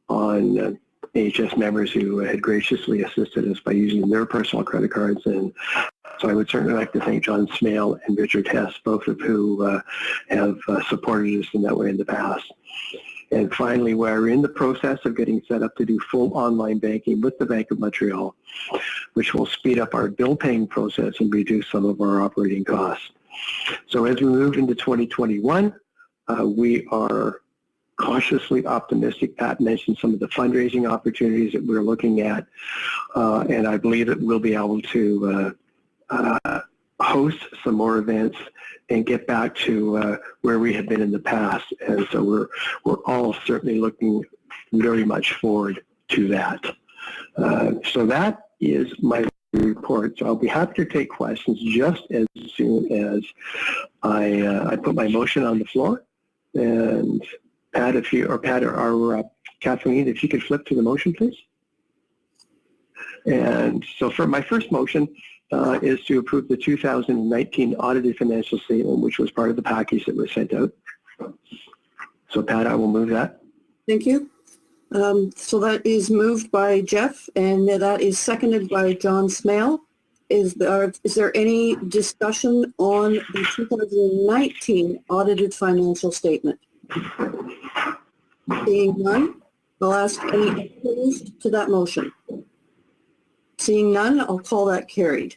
on AHS members who had graciously assisted us by using their personal credit cards. And so I would certainly like to thank John Smale and Richard Hess, both of who have supported us in that way in the past. And finally, we're in the process of getting set up to do full online banking with the Bank of Montreal, which will speed up our bill paying process and reduce some of our operating costs. So as we move into 2021, we are cautiously optimistic. Pat mentioned some of the fundraising opportunities that we're looking at, and I believe that we'll be able to host some more events and get back to where we have been in the past. And so we're all certainly looking very much forward to that. So that is my report. So I'll be happy to take questions just as soon as I put my motion on the floor. And Pat, or Kathleen, if you could flip to the motion, please. And so for my first motion is to approve the 2019 audited financial statement, which was part of the package that was sent out. So Pat, I will move that. Thank you. So that is moved by Jeff, and that is seconded by John Smale. Is there any discussion on the 2019 audited financial statement? Seeing none, I'll ask any opposed to that motion. Seeing none, I'll call that carried.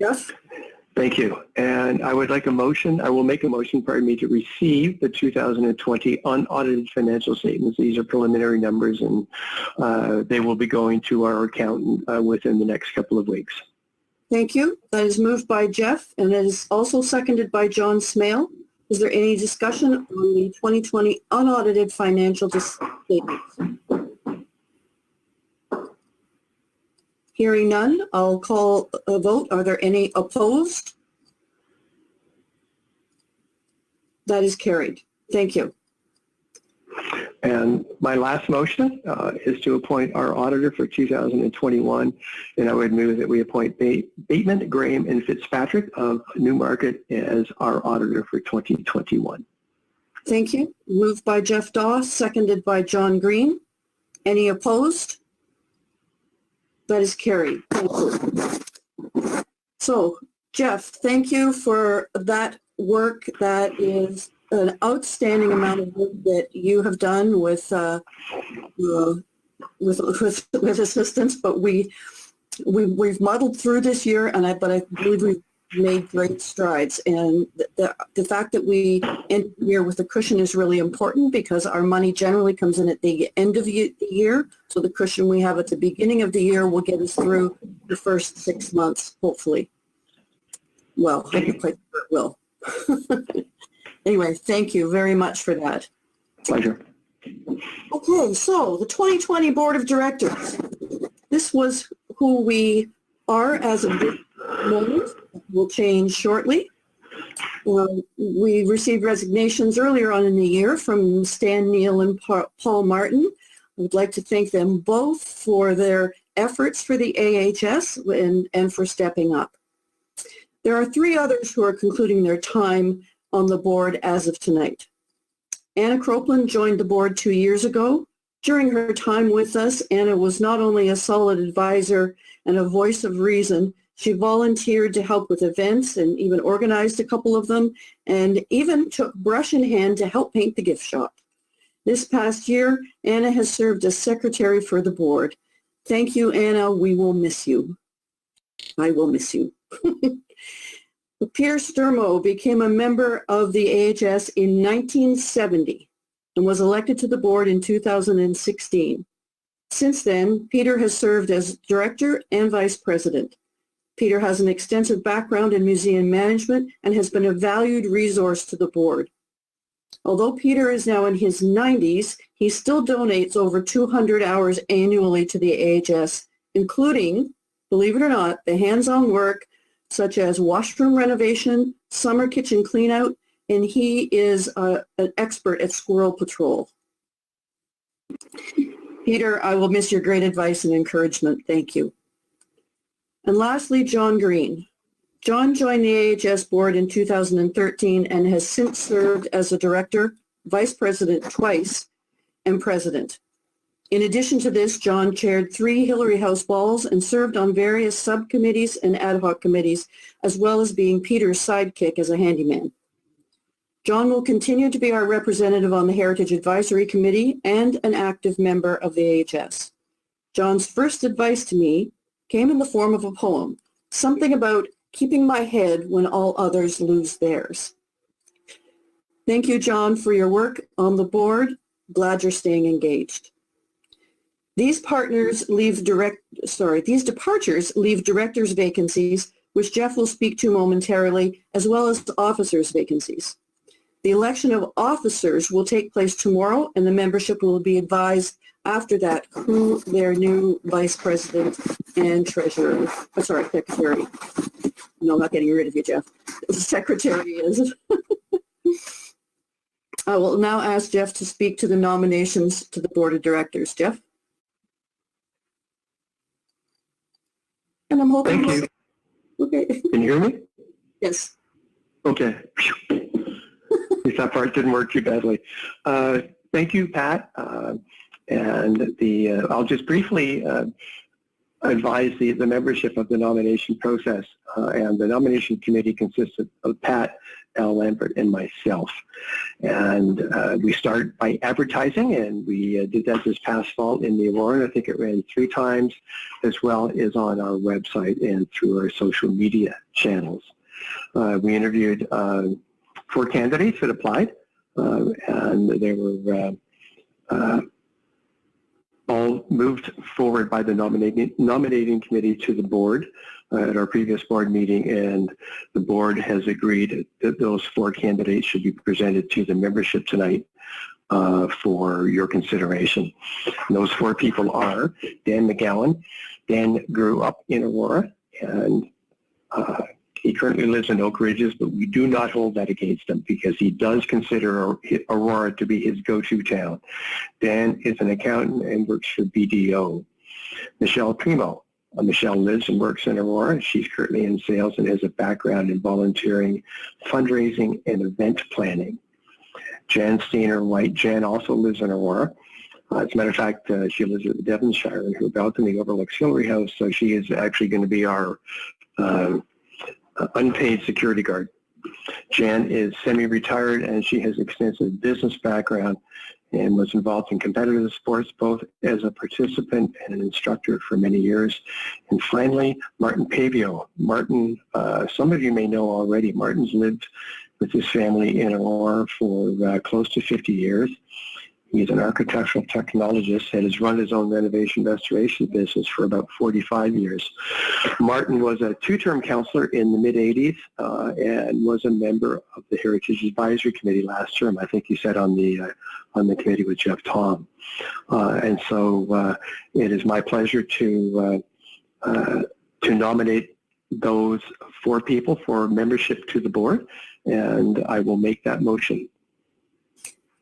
Jeff? Thank you. And I would like a motion. I will make a motion, pardon me, to receive the 2020 unaudited financial statements. These are preliminary numbers, and they will be going to our accountant within the next couple of weeks. Thank you. That is moved by Jeff, and it is also seconded by John Smale. Is there any discussion on the 2020 unaudited financial statements? Hearing none, I'll call a vote. Are there any opposed? That is carried. Thank you. And my last motion is to appoint our auditor for 2021, and I would move that we appoint Bateman, Graham, and Fitzpatrick of Newmarket as our auditor for 2021. Thank you. Moved by Jeff Doss, seconded by John Green. Any opposed? That is carried. Thank you. So, Jeff, thank you for that work. That is an outstanding amount of work that you have done with assistance. But we've muddled through this year, but I believe we've made great strides. And the fact that we end the year with a cushion is really important, because our money generally comes in at the end of the year. So the cushion we have at the beginning of the year will get us through the first 6 months, hopefully. Well, I'm not quite sure it will. Anyway, thank you very much for that. Pleasure. Okay, so the 2020 Board of Directors. This was who we are as of this moment. Will change shortly. We received resignations earlier on in the year from Stan Neal and Paul Martin. I would like to thank them both for their efforts for the AHS and for stepping up. There are 3 others who are concluding their time on the board as of tonight. Anna Cropeland joined the board 2 years ago. During her time with us, Anna was not only a solid advisor and a voice of reason, she volunteered to help with events and even organized a couple of them, and even took brush in hand to help paint the gift shop. This past year, Anna has served as secretary for the board. Thank you, Anna. We will miss you. I will miss you. Pierre Sturmo became a member of the AHS in 1970 and was elected to the board in 2016. Since then, Peter has served as director and vice president. Peter has an extensive background in museum management and has been a valued resource to the board. Although Peter is now in his 90s, he still donates over 200 hours annually to the AHS, including, believe it or not, the hands-on work such as washroom renovation, summer kitchen cleanout, and he is an expert at squirrel patrol. Peter, I will miss your great advice and encouragement. Thank you. And lastly, John Green. John joined the AHS board in 2013 and has since served as a director, vice president twice, and president. In addition to this, John chaired 3 Hillary House balls and served on various subcommittees and ad hoc committees, as well as being Peter's sidekick as a handyman. John will continue to be our representative on the Heritage Advisory Committee and an active member of the AHS. John's first advice to me came in the form of a poem, something about keeping my head when all others lose theirs. Thank you, John, for your work on the board. Glad you're staying engaged. These departures leave directors' vacancies, which Jeff will speak to momentarily, as well as officers' vacancies. The election of officers will take place tomorrow, and the membership will be advised after that who their new vice president and treasurer, secretary. No, I'm not getting rid of you, Jeff. The secretary is. I will now ask Jeff to speak to the nominations to the board of directors. Jeff? And I'm hoping. Thank you. Okay. Can you hear me? Yes. Okay. At least that part didn't work too badly. Thank you, Pat. I'll just briefly advise the membership of the nomination process. And the nomination committee consists of Pat, Al Lambert, and myself. And we start by advertising, and we did that this past fall in the Aurora. I think it ran 3 times, as well as on our website and through our social media channels. We interviewed 4 candidates that applied, and there were all moved forward by the nominating committee to the board at our previous board meeting, and the board has agreed that those 4 candidates should be presented to the membership tonight for your consideration. And those 4 people are Dan McGowan. Dan grew up in Aurora, and he currently lives in Oak Ridges, but we do not hold that against him because he does consider Aurora to be his go-to town. Dan is an accountant and works for BDO. Michelle Primo. Michelle lives and works in Aurora. She's currently in sales and has a background in volunteering, fundraising, and event planning. Jan Stainer-White. Jan also lives in Aurora. As a matter of fact, she lives at the Devonshire, and her balcony overlooks Hillary House, so she is actually going to be our unpaid security guard. Jan is semi-retired, and she has extensive business background and was involved in competitive sports, both as a participant and an instructor for many years. And finally, Martin Pavio. Martin, some of you may know already, Martin's lived with his family in Aurora for close to 50 years. He's an architectural technologist and has run his own renovation restoration business for about 45 years. Martin was a 2-term counselor in the mid-'80s and was a member of the Heritage Advisory Committee last term. I think he sat on the committee with Jeff Tom. And so it is my pleasure to nominate those 4 people for membership to the board, and I will make that motion.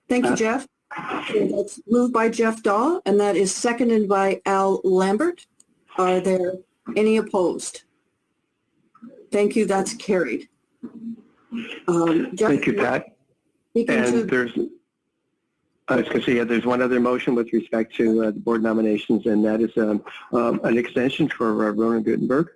Thank you, Jeff. Okay, that's moved by Jeff Daw, and that is seconded by Al Lambert. Are there any opposed? Thank you. That's carried. Jeff, Thank you, Pat. And there's, I was going to say, there's one other motion with respect to the board nominations, and that is an extension for Ronan Gutenberg.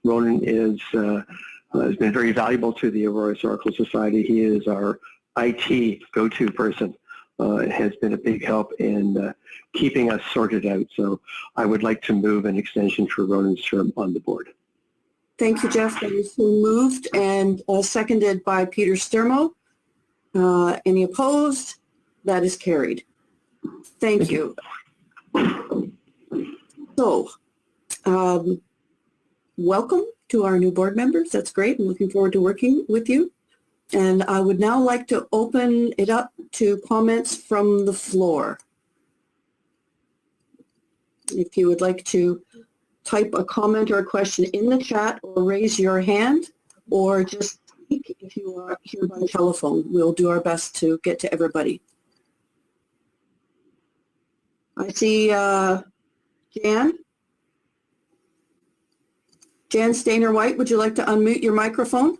Ronan has been very valuable to the Aurora Historical Society. He is our IT go-to person. Has been a big help in keeping us sorted out. So I would like to move an extension for Ronan's term on the board. Thank you, Jeff. That is moved and seconded by Peter Sturmo. Any opposed? That is carried. Thank you. So, welcome to our new board members. That's great. I'm looking forward to working with you. And I would now like to open it up to comments from the floor. If you would like to type a comment or a question in the chat or raise your hand or just speak if you are here by telephone, we'll do our best to get to everybody. I see Jan. Jan Stainer-White, would you like to unmute your microphone?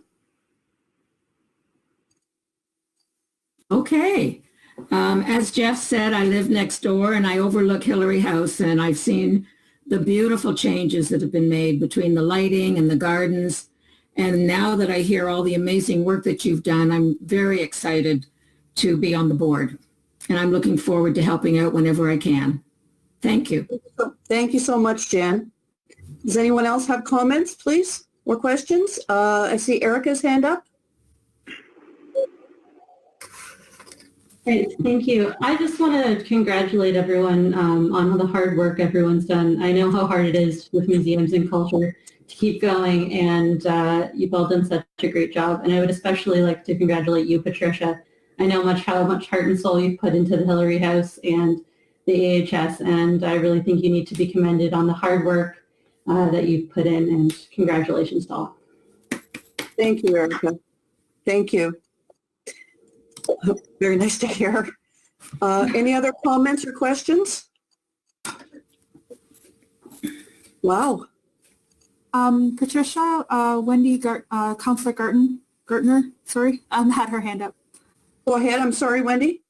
Okay. As Jeff said, I live next door and I overlook Hillary House, and I've seen the beautiful changes that have been made between the lighting and the gardens. And now that I hear all the amazing work that you've done, I'm very excited to be on the board. And I'm looking forward to helping out whenever I can. Thank you. Thank you so much, Jan. Does anyone else have comments, please, or questions? I see Erica's hand up. Great, thank you. I just want to congratulate everyone on all the hard work everyone's done. I know how hard it is with museums and culture to keep going, and you've all done such a great job. And I would especially like to congratulate you, Patricia. I know how much heart and soul you've put into the Hillary House and the AHS, and I really think you need to be commended on the hard work that you've put in, and congratulations to all. Thank you, Erica. Thank you. Very nice to hear. Any other comments or questions? Wow. Patricia, Wendy, Councillor Gartner, sorry, had her hand up. Go ahead. I'm sorry, Wendy.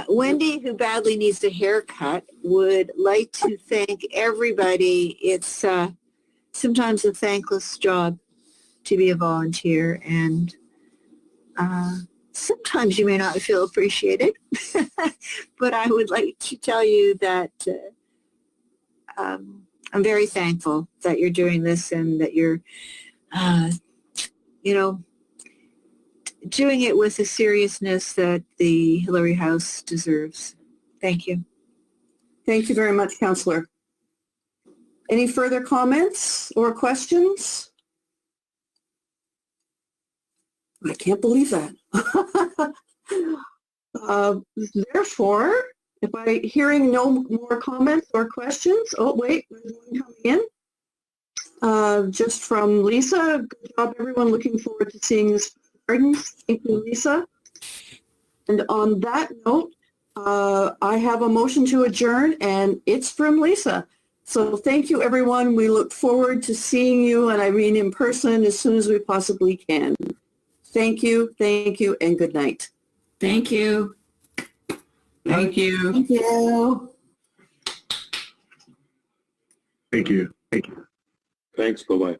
Wendy, who badly needs a haircut, would like to thank everybody. It's sometimes a thankless job to be a volunteer, and sometimes you may not feel appreciated, but I would like to tell you that I'm very thankful that you're doing this and that you're, doing it with the seriousness that the Hillary House deserves. Thank you. Thank you very much, Councillor. Any further comments or questions? I can't believe that. Therefore, if I hearing no more comments or questions, oh wait, there's one coming in. Just from Lisa. Good job, everyone. Looking forward to seeing this garden. Thank you, Lisa. And on that note, I have a motion to adjourn, and it's from Lisa. So thank you, everyone. We look forward to seeing you, and I mean in person, as soon as we possibly can. Thank you, and good night. Thank you. Thank you. Thank you. Thank you. Thank you. Thanks. Bye-bye.